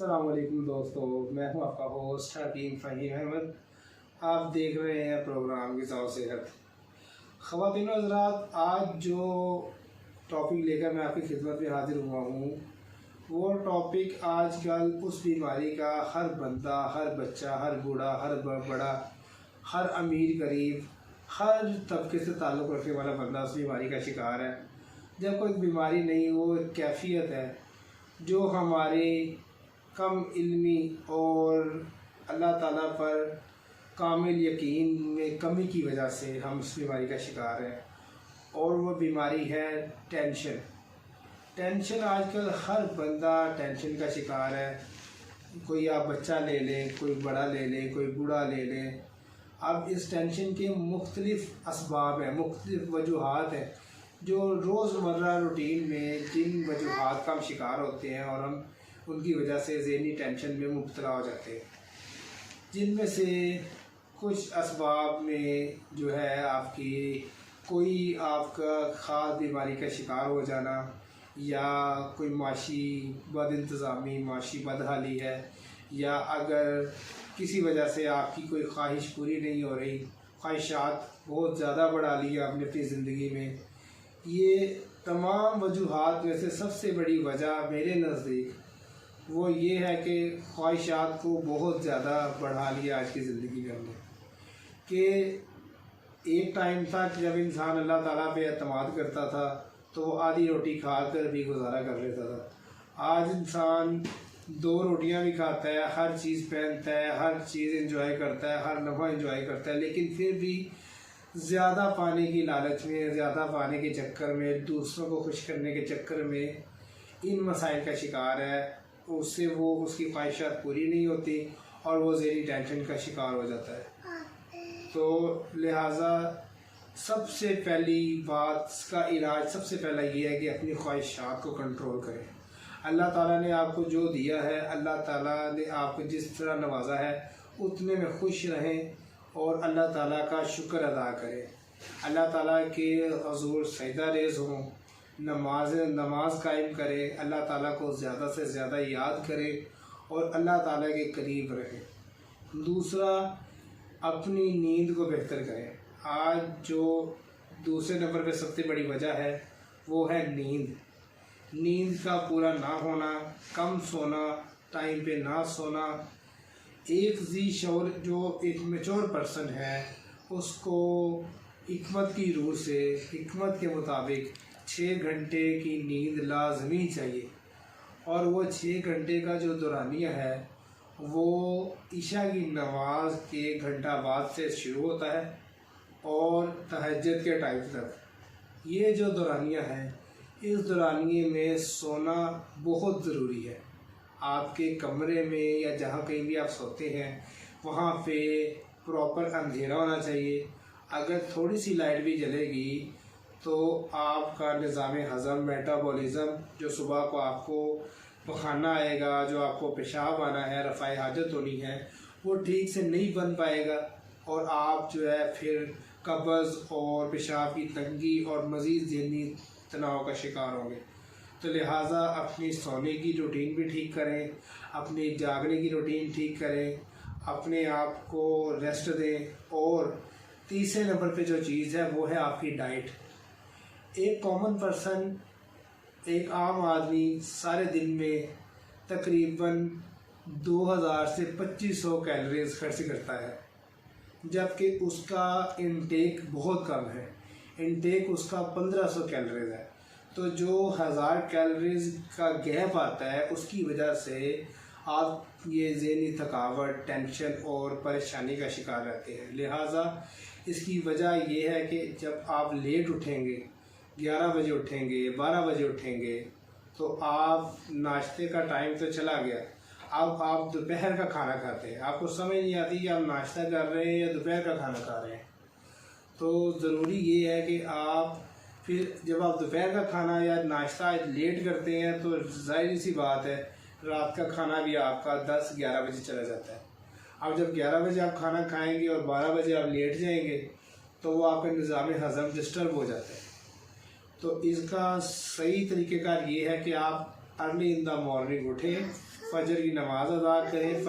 अस्सलाम वालेकुम दोस्तों, मैं हूं आपका होस्ट हकीम फ़हीम अहमद। आप देख रहे हैं प्रोग्राम ग़िज़ा सेहत। ख़वातीन व हज़रात, आज जो टॉपिक लेकर मैं आपकी खिदमत में हाज़िर हुआ हूं, वो टॉपिक आजकल उस बीमारी का हर बंदा, हर बच्चा, हर बूढ़ा, हर बड़ा, हर अमीर गरीब, हर तबके से ताल्लुक़ रखने वाला बंदा उस बीमारी का शिकार है। जब कोई बीमारी नहीं, वो एक कैफियत है जो हमारे कम इल्मी और अल्लाह ताला पर कामिल यकीन में कमी की वजह से हम इस बीमारी का शिकार हैं, और वो बीमारी है टेंशन। टेंशन आजकल हर बंदा टेंशन का शिकार है। कोई आप बच्चा ले लें, कोई बड़ा ले लें, कोई बूढ़ा ले लें। अब इस टेंशन के मुख्तलिफ़ असबाब हैं, मुख्तलिफ़ वजूहात हैं जो रोज़मर्रा रूटीन में जिन वजूहात का हम शिकार होते हैं और हम उनकी वजह से ज़हनी टेंशन में मुब्तला हो जाते हैं। जिनमें से कुछ असबाब में जो है आपकी कोई आपका ख़ास बीमारी का शिकार हो जाना, या कोई माशी बदइंतज़ामी, माशी बदहाली है, या अगर किसी वजह से आपकी कोई ख्वाहिश पूरी नहीं हो रही, ख्वाहिशात बहुत ज़्यादा बढ़ा ली आपने अपनी ज़िंदगी में। ये तमाम वजूहात में से सबसे बड़ी वजह मेरे नज़दीक वो ये है कि ख्वाहिशात को बहुत ज़्यादा बढ़ा लिया आज की ज़िंदगी में हमने। कि एक टाइम था कि जब इंसान अल्लाह ताला पे एतमाद करता था तो वो आधी रोटी खा कर भी गुजारा कर लेता था। आज इंसान 2 रोटियां भी खाता है, हर चीज़ पहनता है, हर चीज़ एंजॉय करता है, हर लम्हा एंजॉय करता है, लेकिन फिर भी ज़्यादा पाने की लालच में, ज़्यादा पाने के चक्कर में, दूसरों को खुश करने के चक्कर में इन मसाइल का शिकार है। उससे वो उसकी ख्वाहिशात पूरी नहीं होती और वो ज़हनी टेंशन का शिकार हो जाता है। तो लिहाजा सबसे पहली बात, इसका इलाज सबसे पहला ये है कि अपनी ख्वाहिशात को कंट्रोल करें। अल्लाह ताला ने आपको जो दिया है, अल्लाह ताला ने आपको जिस तरह नवाजा है, उतने में खुश रहें और अल्लाह ताला का शुक्र अदा करें। अल्लाह ताला के हुज़ूर सजदा रेज़ हों, नमाज कायम करें, अल्लाह ताला को ज़्यादा से ज़्यादा याद करें और अल्लाह ताला के करीब रहें। दूसरा, अपनी नींद को बेहतर करें। आज जो दूसरे नंबर पे सबसे बड़ी वजह है वो है नींद। नींद का पूरा ना होना, कम सोना, टाइम पे ना सोना। एक ज़ी शौर जो एक मैच्योर पर्सन है उसको हिकमत की रूह से, हिकमत के मुताबिक 6 घंटे की नींद लाजमी चाहिए। और वो 6 घंटे का जो दौरानिया है वो इशा की नमाज के घंटा बाद से शुरू होता है और तहज्जुद के टाइम तक। ये जो दौरानिया है, इस दौरानिए में सोना बहुत ज़रूरी है। आपके कमरे में या जहाँ कहीं भी आप सोते हैं वहाँ पे प्रॉपर अंधेरा होना चाहिए। अगर थोड़ी सी लाइट भी जलेगी तो आपका निज़ाम हज़म, मेटाबॉलिज़म, जो सुबह को आपको पखाना आएगा, जो आपको पेशाब आना है, रफ़ाए हाजत होनी है, वो ठीक से नहीं बन पाएगा और आप जो है फिर कब्ज़ और पेशाब की तंगी और मज़ीद ज़हनी तनाव का शिकार होंगे। तो लिहाजा अपनी सोने की रूटीन भी ठीक करें, अपनी जागने की रूटीन ठीक करें, अपने आप को रेस्ट दें। और तीसरे नंबर पे जो चीज़ है वो है आपकी डाइट। एक कॉमन पर्सन, एक आम आदमी सारे दिन में तकरीबन 2000 से 2500 कैलोरीज खर्च करता है, जबकि उसका इनटेक बहुत कम है। इनटेक उसका 1500 कैलोरीज है। तो जो 1000 कैलोरीज का गैप आता है उसकी वजह से आप ये ज़हनी थकावट, टेंशन और परेशानी का शिकार रहते हैं। लिहाजा इसकी वजह ये है कि जब आप लेट उठेंगे, 11 बजे उठेंगे, 12 बजे उठेंगे, तो आप नाश्ते का टाइम तो चला गया। अब आप दोपहर का खाना खाते हैं, आपको समझ नहीं आती कि आप नाश्ता कर रहे हैं या दोपहर का खाना खा रहे हैं। तो ज़रूरी ये है कि आप फिर जब आप दोपहर का खाना या नाश्ता लेट करते हैं तो ज़ाहिर सी बात है रात का खाना भी आपका 10-11 बजे चला जाता है। अब जब 11 बजे आप खाना खाएंगे और 12 बजे आप लेट जाएंगे तो वो आपका निज़ाम हज़म डिस्टर्ब हो जाता है। तो इसका सही तरीक़ेकार ये है कि आप अर्ली इन द मॉर्निंग उठें फजर की नमाज अदा करें।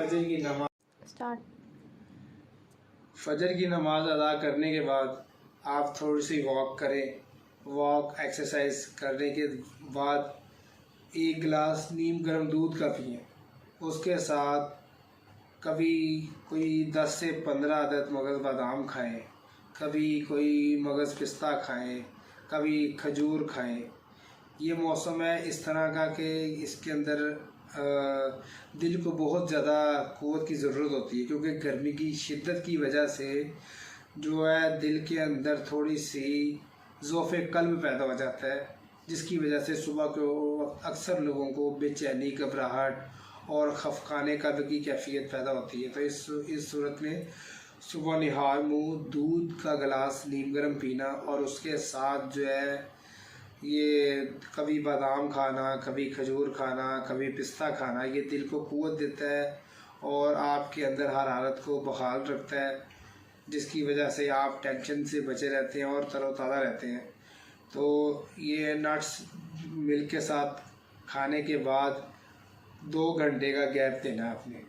फजर की नमाज अदा करने के बाद आप थोड़ी सी वॉक करें। वॉक एक्सरसाइज करने के बाद 1 गिलास नीम गर्म दूध का पिएँ। उसके साथ कभी कोई 10 से 15 अदद मगज़ बादाम खाएं, कभी कोई मगज़ पिस्ता खाएं, कभी खजूर खाएं। ये मौसम है इस तरह का कि इसके अंदर दिल को बहुत ज़्यादा क़ुव्वत की ज़रूरत होती है, क्योंकि गर्मी की शिद्दत की वजह से जो है दिल के अंदर थोड़ी सी ज़ौफ़ क़ल्ब पैदा हो जाता है, जिसकी वजह से सुबह के वक्त अक्सर लोगों को बेचैनी, घबराहट और खफखाने का की कैफियत पैदा होती है। तो इस सूरत में सुबह निहार मुँह दूध का गिलास नीम गर्म पीना और उसके साथ जो है ये कभी बादाम खाना, कभी खजूर खाना, कभी पिस्ता खाना, ये दिल को क़ुव्वत देता है और आपके अंदर हरारत को बहाल रखता है, जिसकी वजह से आप टेंशन से बचे रहते हैं और तरोताज़ा रहते हैं। तो ये नट्स मिल्क के साथ खाने के बाद 2 घंटे का गैप देना है आपने।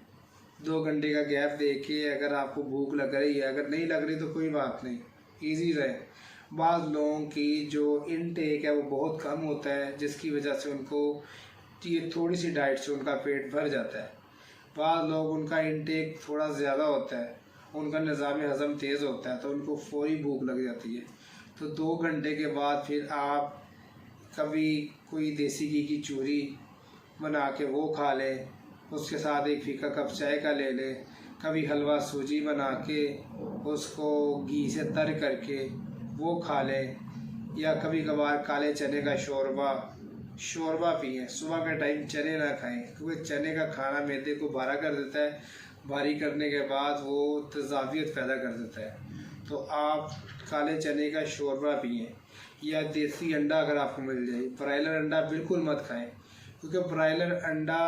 2 घंटे का गैप दे के अगर आपको भूख लग रही है, अगर नहीं लग रही तो कोई बात नहीं, ईज़ी रहे। बाज़ लोगों की जो इनटेक है वो बहुत कम होता है, जिसकी वजह से उनको ये थोड़ी सी डाइट से उनका पेट भर जाता है। बाज़ लोग उनका इनटेक थोड़ा ज़्यादा होता है, उनका निज़ाम हज़म तेज़ होता है, तो उनको फ़ौरी भूख लग जाती है। तो 2 घंटे के बाद फिर आप कभी कोई देसी घी की चूरी बना के वो खा लें, उसके साथ एक फीका कप चाय का ले लें। कभी हलवा सूजी बना के उसको घी से तर करके वो खा लें, या कभी कभार काले चने का शोरबा पिएँ। सुबह के टाइम चने ना खाएं, क्योंकि चने का खाना मैदे को भारा कर देता है, भारी करने के बाद वो तेज़ाबियत पैदा कर देता है। तो आप काले चने का शोरबा पिएँ, या देसी अंडा अगर आपको मिल जाए। ब्रायलर अंडा बिल्कुल मत खाएं, क्योंकि ब्रायलर अंडा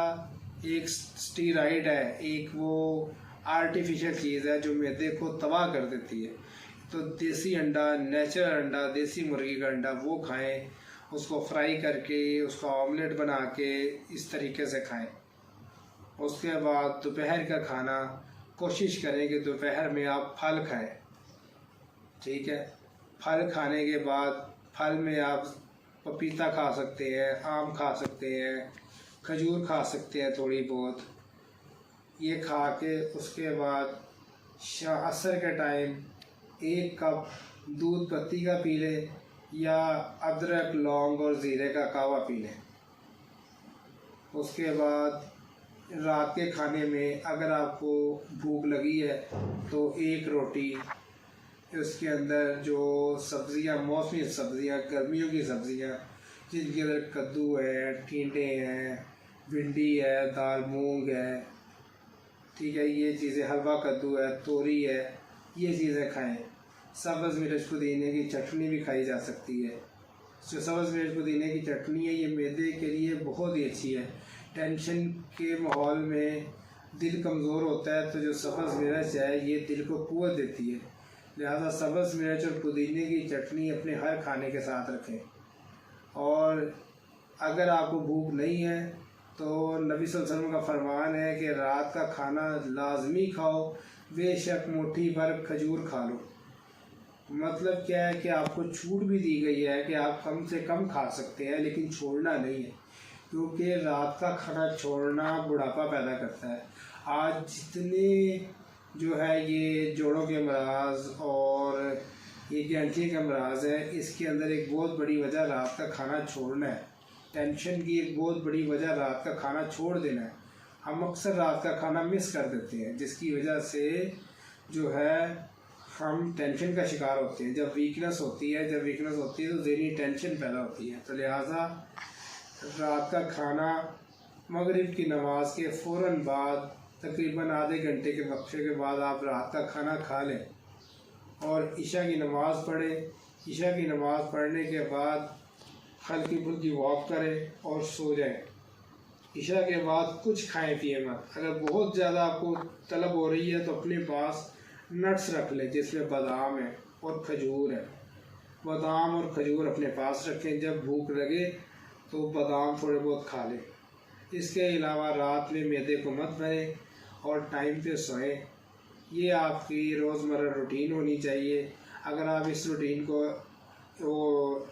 एक स्टीराइड है, एक वो आर्टिफिशियल चीज़ है जो मैदे को तबाह कर देती है। तो देसी अंडा, नेचुरल अंडा, देसी मुर्गी का अंडा वो खाएं, उसको फ्राई करके उसका ऑमलेट बना के इस तरीके से खाएं। उसके बाद दोपहर का खाना कोशिश करें कि दोपहर में आप फल खाएं, ठीक है। फल खाने के बाद फल में आप पपीता खा सकते हैं, आम खा सकते हैं, खजूर खा सकते हैं थोड़ी बहुत। ये खा के उसके बाद असर के टाइम 1 कप दूध पत्ती का पी लें, या अदरक, लौंग और ज़ीरे का कावा पी लें। उसके बाद रात के खाने में अगर आपको भूख लगी है तो 1 रोटी, उसके अंदर जो सब्ज़ियाँ, मौसमी सब्ज़ियाँ, गर्मियों की सब्ज़ियाँ, जिनके अंदर कद्दू है, टींडे हैं, भिंडी है, दाल मूंग है, ठीक है, ये चीज़ें, हलवा कद्दू है, तोरी है, ये चीज़ें खाएं। सब्ज़ मिर्च पुदीने की चटनी भी खाई जा सकती है। जो सब्ज़ मिर्च पुदीने की चटनी है ये मैदे के लिए बहुत ही अच्छी है। टेंशन के माहौल में दिल कमज़ोर होता है, तो जो सब्ज़ मिर्च है ये दिल को क़ुव्वत देती है। लिहाजा सब्ज़ मिर्च और पुदीने की चटनी अपने हर खाने के साथ रखें। और अगर आपको भूख नहीं है तो नबी सल्लल्लाहु अलैहि वसल्लम का फरमान है कि रात का खाना लाजमी खाओ, बेशक मुट्ठी भर खजूर खा लो। मतलब क्या है कि आपको छूट भी दी गई है कि आप कम से कम खा सकते हैं, लेकिन छोड़ना नहीं है, क्योंकि रात का खाना छोड़ना बुढ़ापा पैदा करता है। आज जितने जो है ये जोड़ों के अमराज और ये गैंठिए के अमराज हैं, इसके अंदर एक बहुत बड़ी वजह रात का खाना छोड़ना है। टेंशन की एक बहुत बड़ी वजह रात का खाना छोड़ देना है। हम अक्सर रात का खाना मिस कर देते हैं, जिसकी वजह से जो है हम टेंशन का शिकार होते हैं। जब वीकनेस होती है तो ज़हनी टेंशन पैदा होती है। तो लिहाजा रात का खाना मगरिब की नमाज के फ़ौरन बाद, तकरीबन आधे घंटे के वक्फे के बाद आप रात का खाना खा लें और ईशा की नमाज़ पढ़ें। ईशा की नमाज़ पढ़ने के बाद हल्की फुल्की वॉक करें और सो जाएं। ईशा के बाद कुछ खाएं पिए मत। अगर बहुत ज़्यादा आपको तलब हो रही है तो अपने पास नट्स रख लें, जिसमें बादाम है और खजूर है। बादाम और खजूर अपने पास रखें। जब भूख लगे तो बादाम थोड़े बहुत खा लें। इसके अलावा रात में मैदे को मत भरें और टाइम पे सोएं। ये आपकी रोज़मर्रा रूटीन होनी चाहिए। अगर आप इस रूटीन को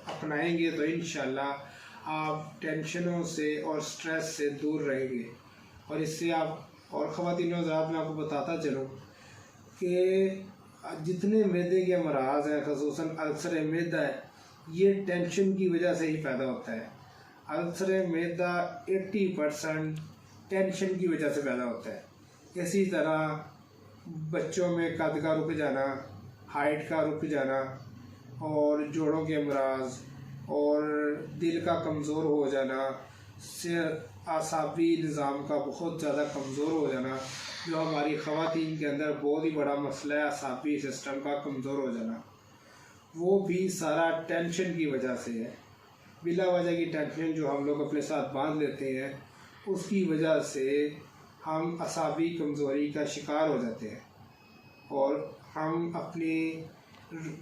अपनाएंगे तो इंशाल्लाह आप टेंशनों से और स्ट्रेस से दूर रहेंगे। और इससे आप और ख़वातीन हज़रात मैं आपको बताता चलूँ कि जितने मैदे के अमराज हैं, ख़ुसूसन अल्सर मैदा है, ये टेंशन की वजह से ही पैदा होता है। अल्सर मैदा 80% टेंशन की वजह से पैदा होता है। इसी तरह बच्चों में कद का रुक जाना, हाइट का रुक जाना और जोड़ों के अमराज और दिल का कमज़ोर हो जाना, से आसाबी निज़ाम का बहुत ज़्यादा कमज़ोर हो जाना, जो हमारी ख़वातीन के अंदर बहुत ही बड़ा मसला है, आसाबी सिस्टम का कमज़ोर हो जाना, वो भी सारा टेंशन की वजह से है। बिला वजह की टेंशन जो हम लोग अपने साथ बांध लेते हैं, उसकी वजह से हम आसाबी कमज़ोरी का शिकार हो जाते हैं और हम अपनी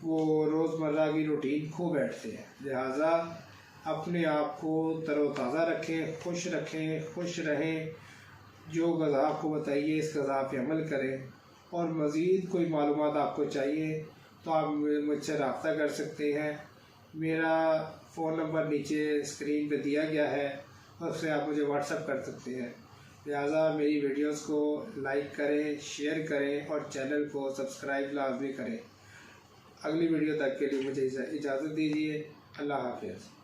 वो रोज़मर्रा की रूटीन खो बैठते हैं। लिहाजा अपने आप को तरोताज़ा रखें, खुश रहें। जो ग़ज़ा आपको बताइए इस ग़ज़ा पे अमल करें। और मज़ीद कोई मालूमात आपको चाहिए तो आप मुझसे रब्ता कर सकते हैं। मेरा फ़ोन नंबर नीचे स्क्रीन पे दिया गया है, उससे आप मुझे व्हाट्सएप कर सकते हैं। लिहाजा मेरी वीडियोस को लाइक करें, शेयर करें और चैनल को सब्सक्राइब लाजमी करें। अगली वीडियो तक के लिए मुझे इजाज़त दीजिए। अल्लाह हाफ़िज़।